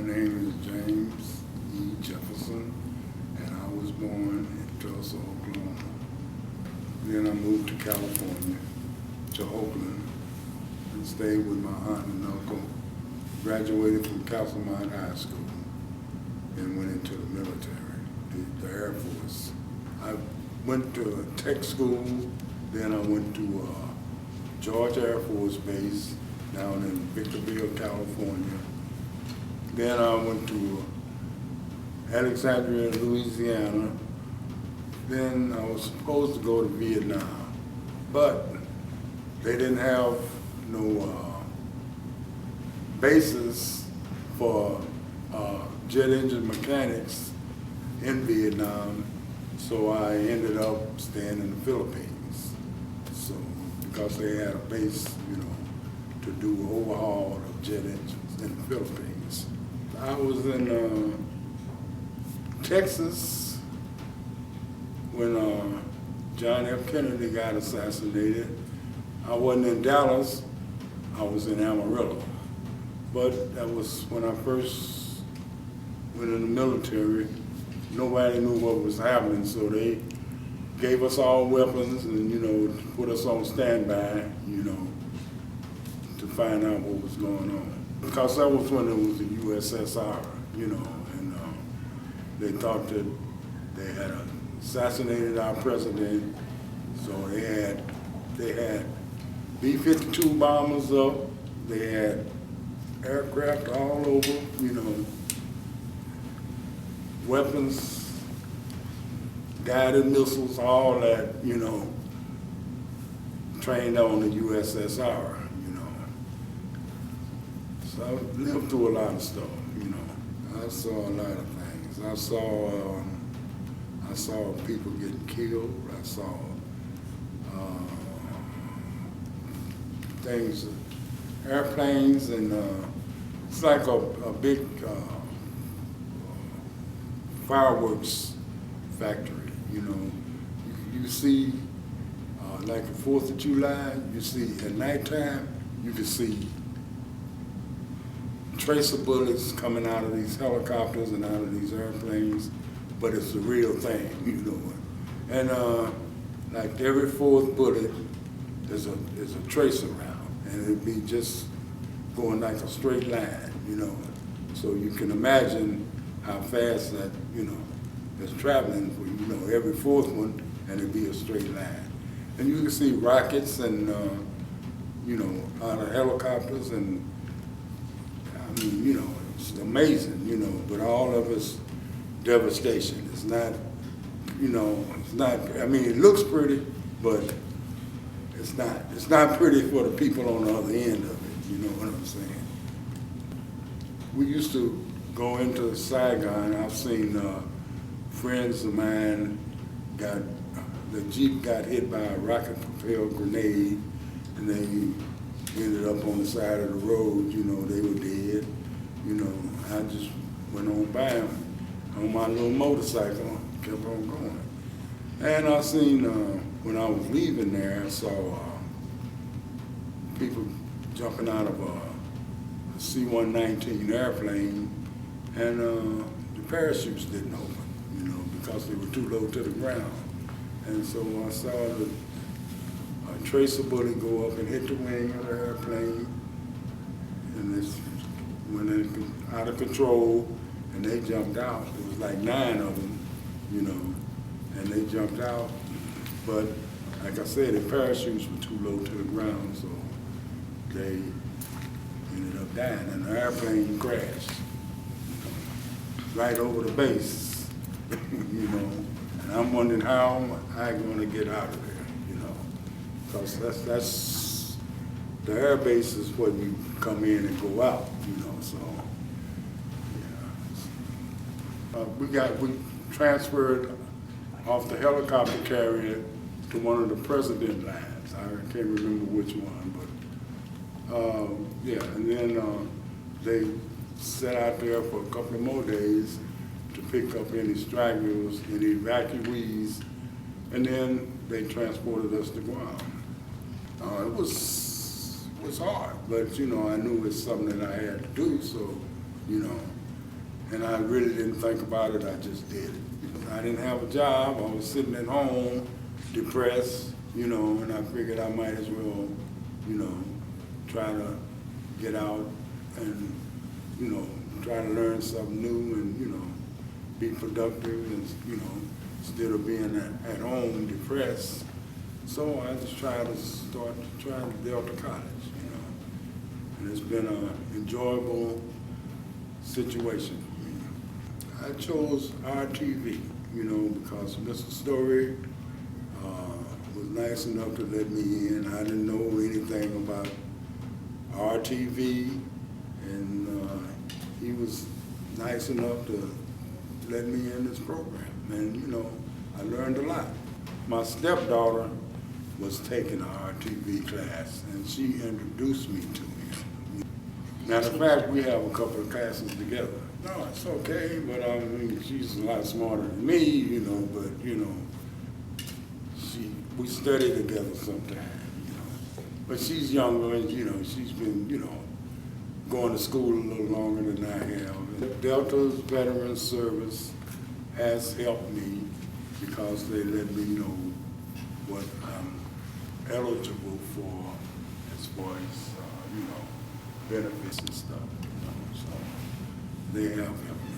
name is James E. Jefferson, and I was born in Tulsa, Oklahoma. Then I moved to California, to Oakland, and stayed with my aunt and uncle. Graduated from Castlemont High School, and went into the military, the Air Force. I went to tech school, then I went to Georgia Air Force Base down in Victorville, California. Then I went to Alexandria, Louisiana. Then I was supposed to go to Vietnam, but they didn't have no bases for jet engine mechanics in Vietnam, so I ended up staying in the Philippines. So, because they had a base, to do overhaul of jet engines in the Philippines. I was in Texas when John F. Kennedy got assassinated. I wasn't in Dallas, I was in Amarillo. But that was when I first went in the military. Nobody knew what was happening, so they gave us all weapons and, put us on standby, to find out what was going on. Because that was when it was the USSR, and they thought that they had assassinated our president, so they had B-52 bombers up, they had aircraft all over, weapons, guided missiles, all that, trained on the USSR, So I lived through a lot of stuff, I saw a lot of things. I saw people getting killed. I saw things, airplanes, and it's like a big fireworks factory. You see, like the 4th of July, you see at nighttime, you can see tracer bullets coming out of these helicopters and out of these airplanes, but it's the real thing, And like every 4th bullet is a tracer round, and it'd be just going like a straight line, So you can imagine how fast that, is traveling for, every 4th one, and it'd be a straight line. And you can see rockets and, out of helicopters, and I mean, it's amazing, but all of it's devastation. It's not, it's not, it looks pretty, but it's not pretty for the people on the other end of it, you know what I'm saying? We used to go into Saigon. I've seen friends of mine the Jeep got hit by a rocket-propelled grenade, and they ended up on the side of the road, they were dead. I just went on by them on my little motorcycle, kept on going. And I seen, when I was leaving there, I saw people jumping out of a C-119 airplane, and the parachutes didn't open, because they were too low to the ground. And so I saw a tracer bullet go up and hit the wing of the airplane, and it went out of control, and they jumped out. It was like 9 of them, and they jumped out. But like I said, the parachutes were too low to the ground, so they ended up dying, and the airplane crashed right over the base, And I'm wondering how I'm going to get out of there, because that's the air base is when you come in and go out, So yeah. We transferred off the helicopter carrier to one of the President lines. I can't remember which one, but yeah. And then they sat out there for a couple of more days to pick up any stragglers, any evacuees, and then they transported us to Guam. It was hard, but I knew it's something that I had to do, so And I really didn't think about it, I just did it. I didn't have a job, I was sitting at home, depressed, and I figured I might as well, try to get out and, try to learn something new and, be productive and, instead of being at home depressed. So I just tried to start trying to Delta College, and it's been an enjoyable situation. I chose RTV, because Mr. Story was nice enough to let me in. I didn't know anything about RTV, and he was nice enough to let me in this program. And, I learned a lot. My stepdaughter was taking an RTV class, and she introduced me to him. Matter of fact, we have a couple of classes together. No, it's okay, but I mean, she's a lot smarter than me, but, we study together sometimes, But she's younger and, she's been, going to school a little longer than I have. And Delta's Veteran Service has helped me because they let me know what I'm eligible for as far as, benefits and stuff, So they have helped me.